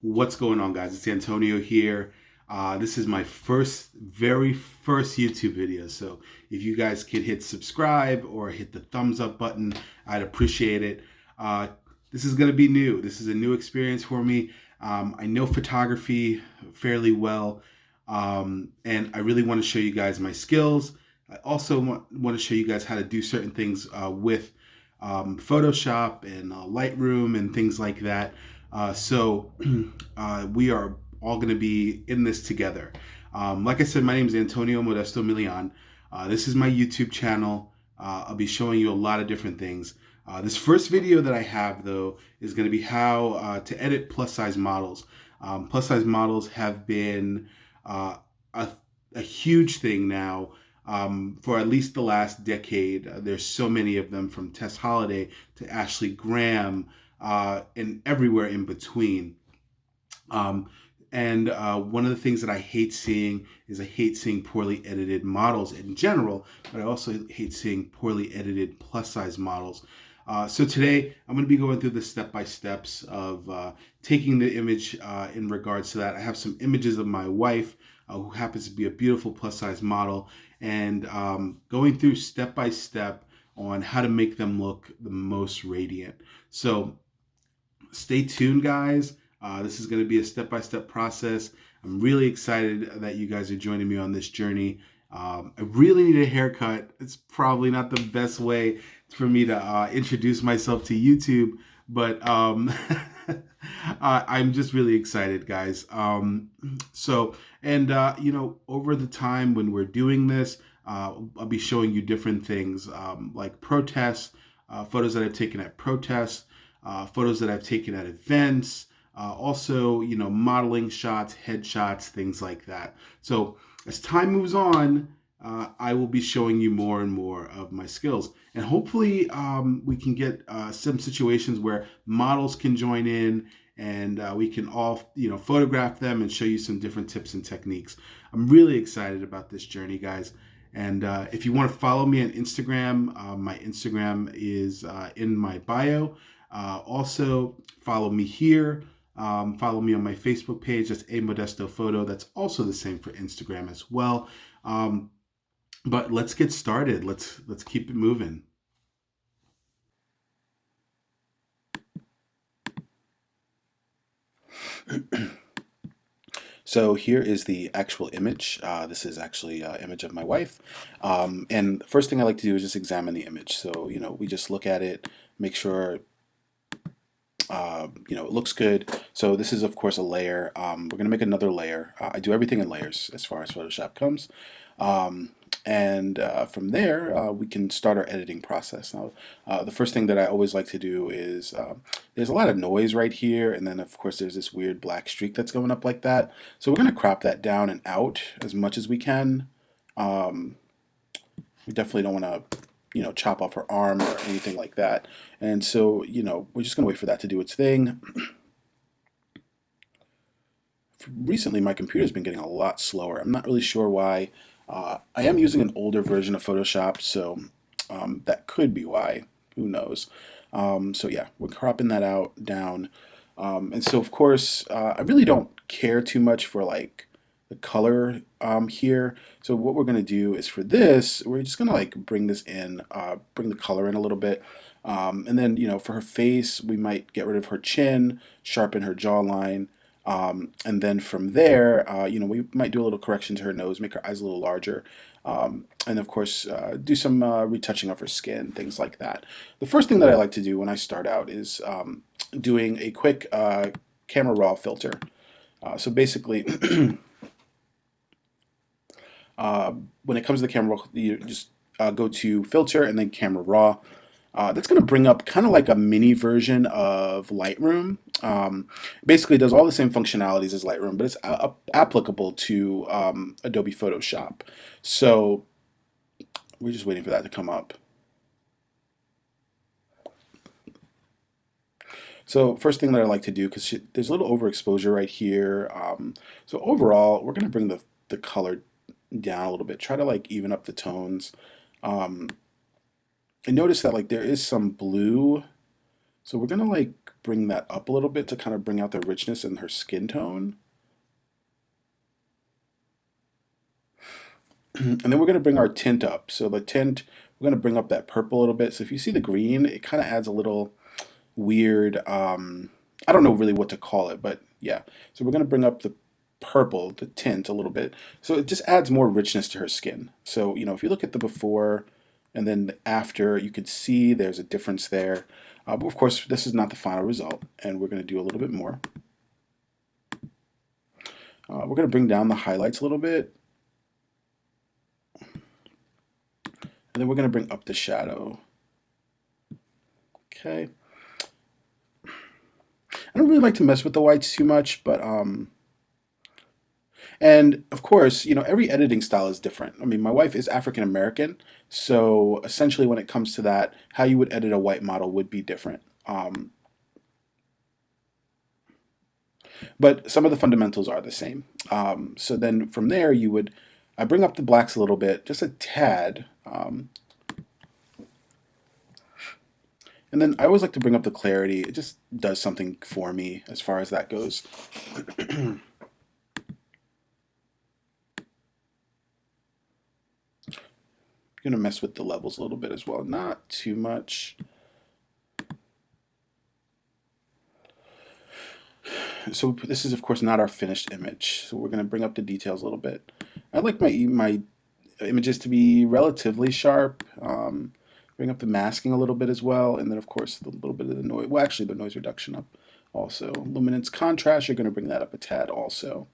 What's going on, guys? It's Antonio here. This is my very first YouTube video. So if you guys could hit subscribe or hit the thumbs up button, I'd appreciate it. Uh, this is going to be new. This is a new experience for me. I know photography fairly well, and I really want to show you guys my skills. I also want to show you guys how to do certain things with Photoshop and Lightroom and things like that. So we are all going to be in this together. Like I said, my name is Antonio Modesto Milian. This is my YouTube channel. I'll be showing you a lot of different things. This first video that I have, though, is going to be how to edit plus size models. Plus size models have been a huge thing now for at least the last decade. There's so many of them, from Tess Holliday to Ashley Graham, and everywhere in between. And one of the things that I hate seeing is I hate seeing poorly edited models in general, but I also hate seeing poorly edited plus size models. So today I'm going to be going through the step-by-steps of taking the image in regards to that. I have some images of my wife, who happens to be a beautiful plus size model, and going through step-by-step on how to make them look the most radiant. So stay tuned, guys. This is going to be a step-by-step process. I'm really excited that you guys are joining me on this journey. I really need a haircut. It's probably not the best way for me to introduce myself to YouTube, but I'm just really excited, guys. Over the time when we're doing this, I'll be showing you different things, like protests, photos that I've taken at protests, photos that I've taken at events, also, modeling shots, headshots, things like that. So as time moves on, I will be showing you more and more of my skills. And hopefully we can get some situations where models can join in, and we can all, photograph them and show you some different tips and techniques. I'm really excited about this journey, guys. And if you want to follow me on Instagram, my Instagram is in my bio. Also, follow me here. Follow me on my Facebook page. That's A Modesto Photo. That's also the same for Instagram as well. But let's get started. Let's keep it moving. So here is the actual image. This is actually an image of my wife. And the first thing I like to do is just examine the image. So, we just look at it, make sure it looks good. So this is, of course, a layer. We're going to make another layer. I do everything in layers as far as Photoshop comes. And from there, we can start our editing process. Now, the first thing that I always like to do is, there's a lot of noise right here, and then, of course, there's this weird black streak that's going up like that. So we're going to crop that down and out as much as we can. We definitely don't want to chop off her arm or anything like that. And so, we're just going to wait for that to do its thing. Recently, my computer's been getting a lot slower. I'm not really sure why. I am using an older version of Photoshop, so that could be why. Who knows? So yeah, we're cropping that out down. And so, of course, I really don't care too much for like the color here. So what we're going to do is, for this, we're just going to like bring this in, bring the color in a little bit. And then, for her face, we might get rid of her chin, sharpen her jawline. And then from there, we might do a little correction to her nose, make her eyes a little larger. And of course, do some retouching of her skin, things like that. The first thing that I like to do when I start out is doing a quick Camera Raw filter. So basically, when it comes to the Camera Raw, you just go to Filter and then Camera Raw. That's going to bring up kind of like a mini version of Lightroom. Basically, it does all the same functionalities as Lightroom, but it's applicable to Adobe Photoshop. So we're just waiting for that to come up. So first thing that I like to do, because there's a little overexposure right here. So overall, we're going to bring the color down a little bit. Try to like even up the tones. And notice that like there is some blue. So we're going to like bring that up a little bit to kind of bring out the richness in her skin tone. And then we're going to bring our tint up. So the tint, we're going to bring up that purple a little bit. So if you see the green, it kind of adds a little weird, I don't know really what to call it, but yeah. So we're going to bring up the purple, the tint a little bit. So it just adds more richness to her skin. So, you know, if you look at the before and then the after, you could see there's a difference there. But of course, this is not the final result, and we're going to do a little bit more. We're going to bring down the highlights a little bit. And then we're going to bring up the shadow. Okay. I don't really like to mess with the whites too much, but and of course, you know, every editing style is different. I mean, my wife is African American, so essentially when it comes to that, how you would edit a white model would be different. But some of the fundamentals are the same. So then from there, I bring up the blacks a little bit, just a tad. And then I always like to bring up the clarity. It just does something for me as far as that goes. I'm going to mess with the levels a little bit as well. Not too much. So this is, of course, not our finished image. So we're going to bring up the details a little bit. I like my images to be relatively sharp. Bring up the masking a little bit as well, and then of course a little bit of the noise. Well, actually the noise reduction up also. Luminance contrast, you're going to bring that up a tad also.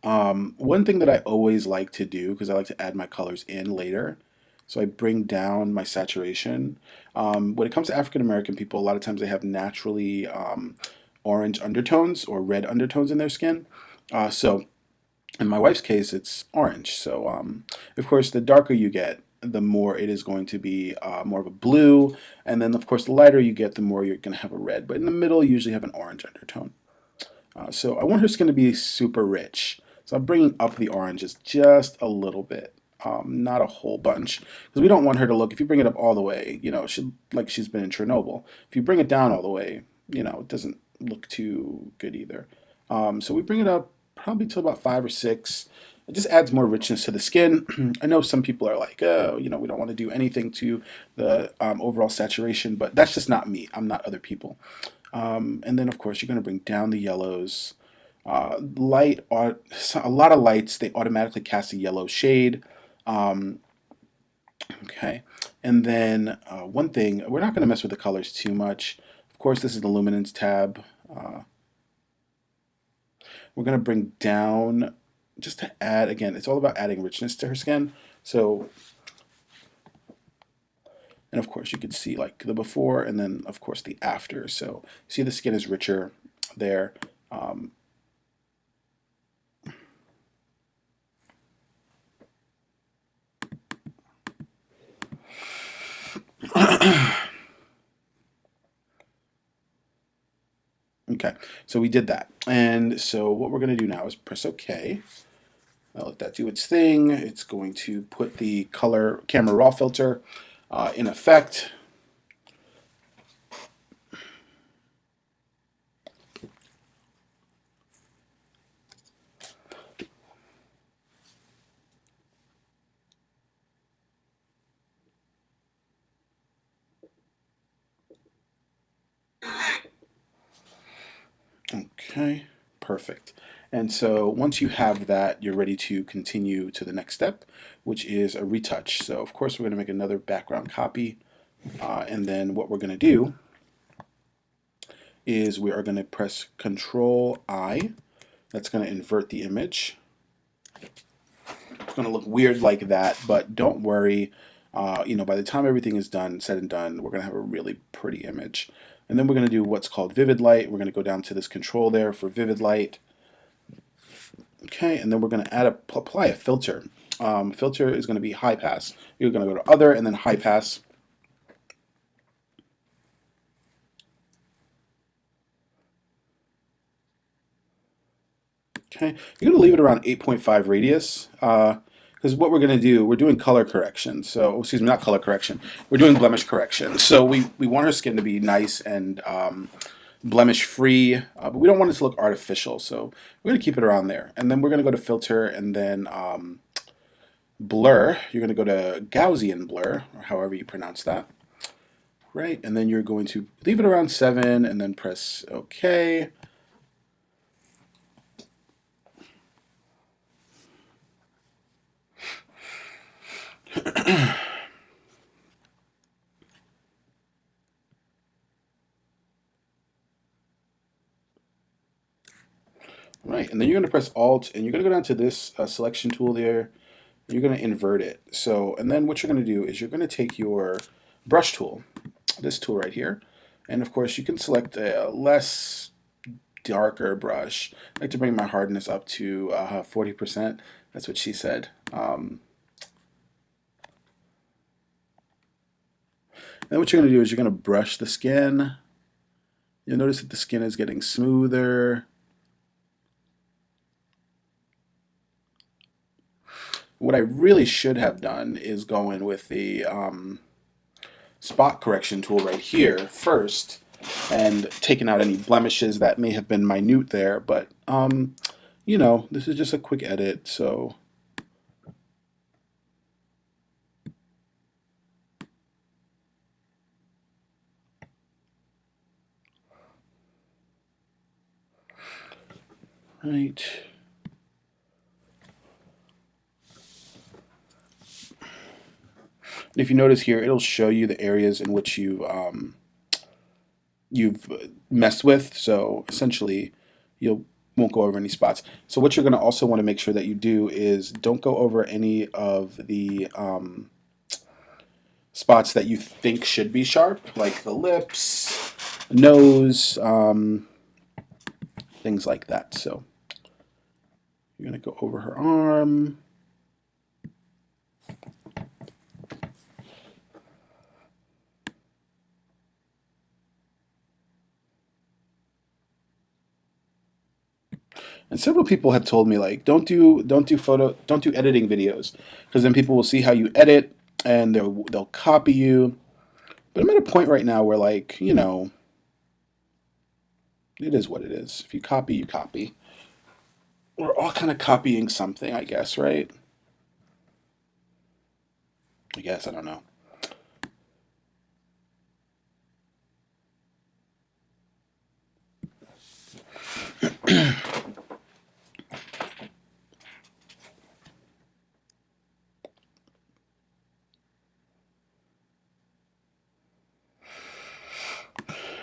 One thing that I always like to do, because I like to add my colors in later, so I bring down my saturation. When it comes to African American people, a lot of times they have naturally orange undertones or red undertones in their skin. So in my wife's case, it's orange. So of course, the darker you get, the more it is going to be more of a blue. And then, of course, the lighter you get, the more you're going to have a red. But in the middle, you usually have an orange undertone. So I want her skin to be super rich. So I'm bringing up the oranges just a little bit, not a whole bunch. Because we don't want her to look, if you bring it up all the way, you know, like she's been in Chernobyl. If you bring it down all the way, you know, it doesn't look too good either. So we bring it up probably to about 5 or 6. It just adds more richness to the skin. I know some people are like, oh, you know, we don't want to do anything to the overall saturation, but that's just not me. I'm not other people. And then, of course, you're going to bring down the yellows. A lot of lights, they automatically cast a yellow shade. Okay. And then one thing, we're not going to mess with the colors too much. Of course, this is the luminance tab. We're going to bring down just to add, again, it's all about adding richness to her skin. So, and of course you could see like the before and then of course the after. So see the skin is richer there. Okay, so we did that. And so what we're going to do now is press OK. I'll let that do its thing. It's going to put the color camera raw filter in effect. Okay, perfect. And so once you have that, you're ready to continue to the next step, which is a retouch. So of course we're going to make another background copy. And then what we're going to do is we are going to press Control I. That's going to invert the image. It's going to look weird like that, but don't worry. You know, by the time everything is done, said and done, we're going to have a really pretty image. And then we're going to do what's called vivid light. We're going to go down to this control there for vivid light. Okay, and then we're going to apply a filter. Filter is going to be high pass. You're going to go to other and then high pass. Okay, you're going to leave it around 8.5 radius because because what we're going to do, we're doing color correction. So, excuse me, not color correction. We're doing blemish correction. So we want her skin to be nice and blemish free, but we don't want it to look artificial. So we're going to keep it around there. And then we're going to go to filter and then blur. You're going to go to Gaussian blur, or however you pronounce that. Right, and then you're going to leave it around 7 and then press OK. Right, and then you're going to press Alt, and you're going to go down to this selection tool there. You're going to invert it. So, and then what you're going to do is you're going to take your brush tool, this tool right here, and of course you can select a less darker brush. I like to bring my hardness up to 40%. That's what she said. Then what you're going to do is you're going to brush the skin. You'll notice that the skin is getting smoother. What I really should have done is go in with the spot correction tool right here first and taken out any blemishes that may have been minute there, but you know, this is just a quick edit, so right. And if you notice here, it'll show you the areas in which you've messed with. So essentially, you won't go over any spots. So what you're going to also want to make sure that you do is don't go over any of the spots that you think should be sharp, like the lips, nose, things like that. So you're going to go over her arm. And several people have told me, like, don't do editing videos, because then people will see how you edit and they'll copy you. But I'm at a point right now where, like, you know, it is what it is. If you copy, you copy. We're all kind of copying something, I guess, right? I guess, I don't know.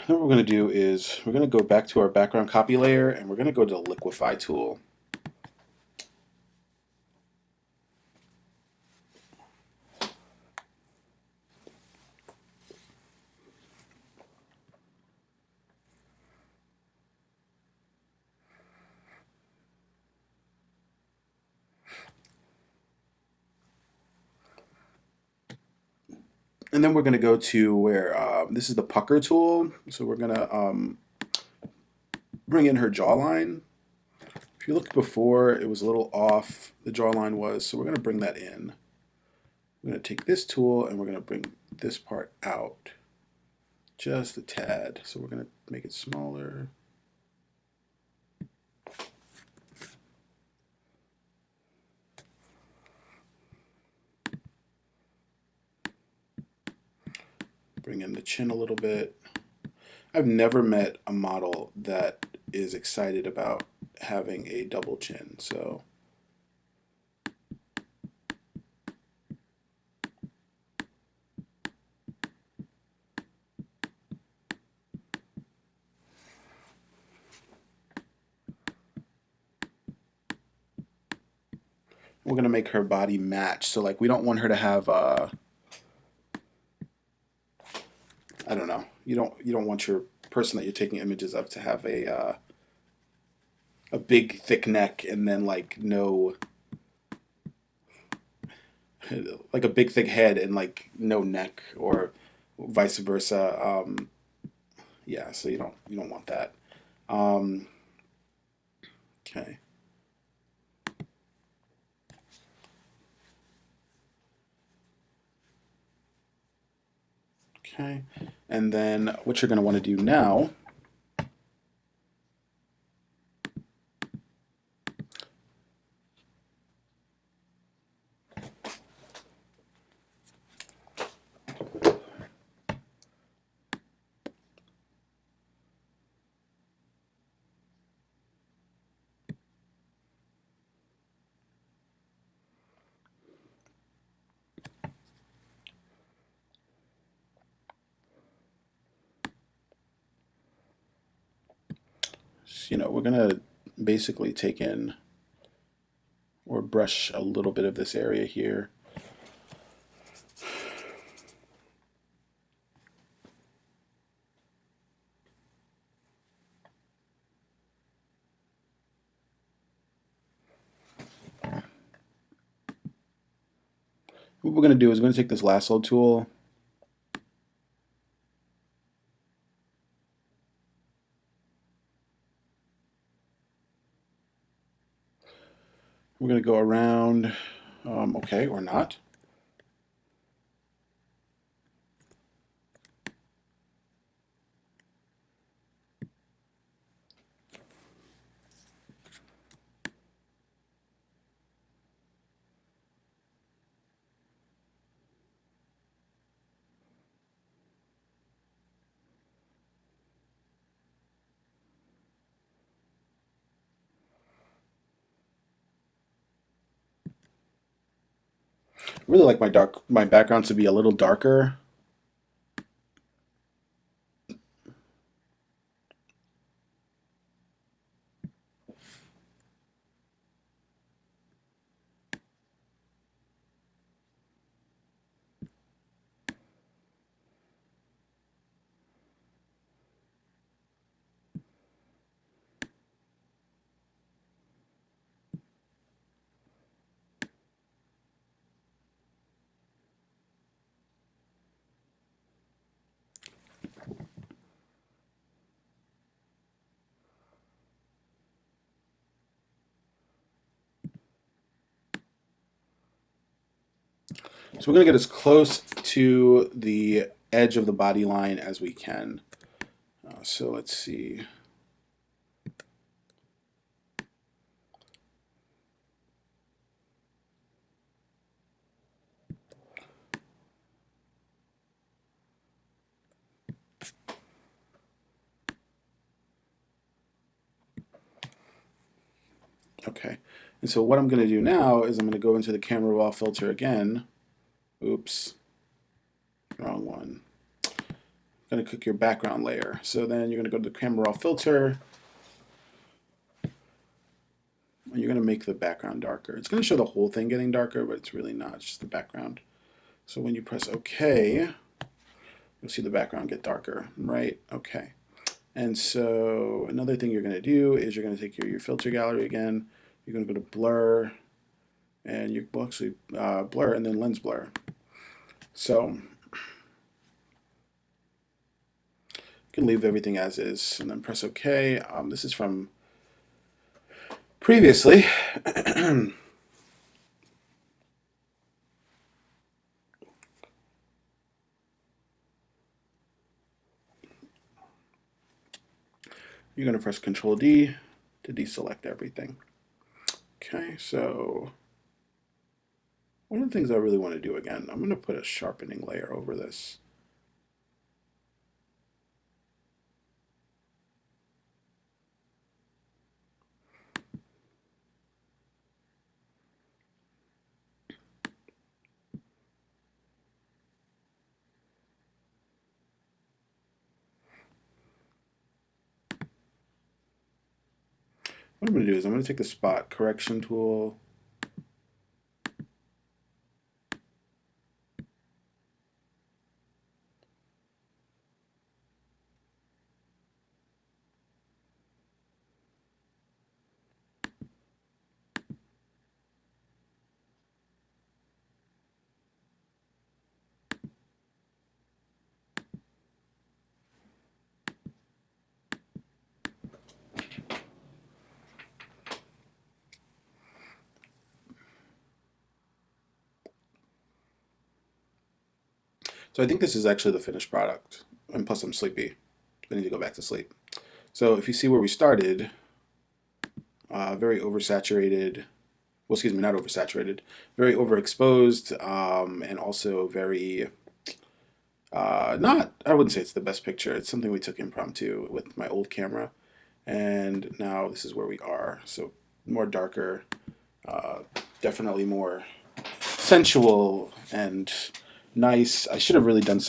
Then what we're going to do is we're going to go back to our background copy layer and we're going to go to the liquify tool. And then we're going to go to where this is the pucker tool. So we're going to bring in her jawline. If you look before, it was a little off, the jawline was, so we're going to bring that in. We're going to take this tool and we're going to bring this part out just a tad. So we're going to make it smaller. Bring in the chin a little bit. I've never met a model that is excited about having a double chin, so we're gonna make her body match. So like we don't want her to have I don't know. You don't want your person that you're taking images of to have a big thick neck and then like no like a big thick head and like no neck, or vice versa. Yeah, so you don't want that. Okay. Okay, and then what you're going to want to do now we're going to basically take in or brush a little bit of this area here. What we're going to do is we're going to take this lasso tool, we're going to go around, okay, or not. I really like my background to be a little darker. So we're going to get as close to the edge of the body line as we can. So let's see. Okay, and so what I'm going to do now is I'm going to go into the camera raw filter again. Oops, wrong one. I'm going to click your background layer. So then you're going to go to the camera raw filter, and you're going to make the background darker. It's going to show the whole thing getting darker, but it's really not. It's just the background. So when you press OK, you'll see the background get darker, right? Okay. And so another thing you're going to do is you're going to take your filter gallery again. You're going to go to blur, and you will actually blur and then lens blur. So you can leave everything as is and then press OK. This is from previously. You're going to press Control D to deselect everything. Okay, so one of the things I really want to do again, I'm going to put a sharpening layer over this. What I'm going to do is I'm going to take the spot correction tool. So I think this is actually the finished product. And plus I'm sleepy. I need to go back to sleep. So if you see where we started, very oversaturated. Well, excuse me, not oversaturated. Very overexposed, and also very not. I wouldn't say it's the best picture. It's something we took impromptu with my old camera, and now this is where we are. So more darker, definitely more sensual and nice. I should have really done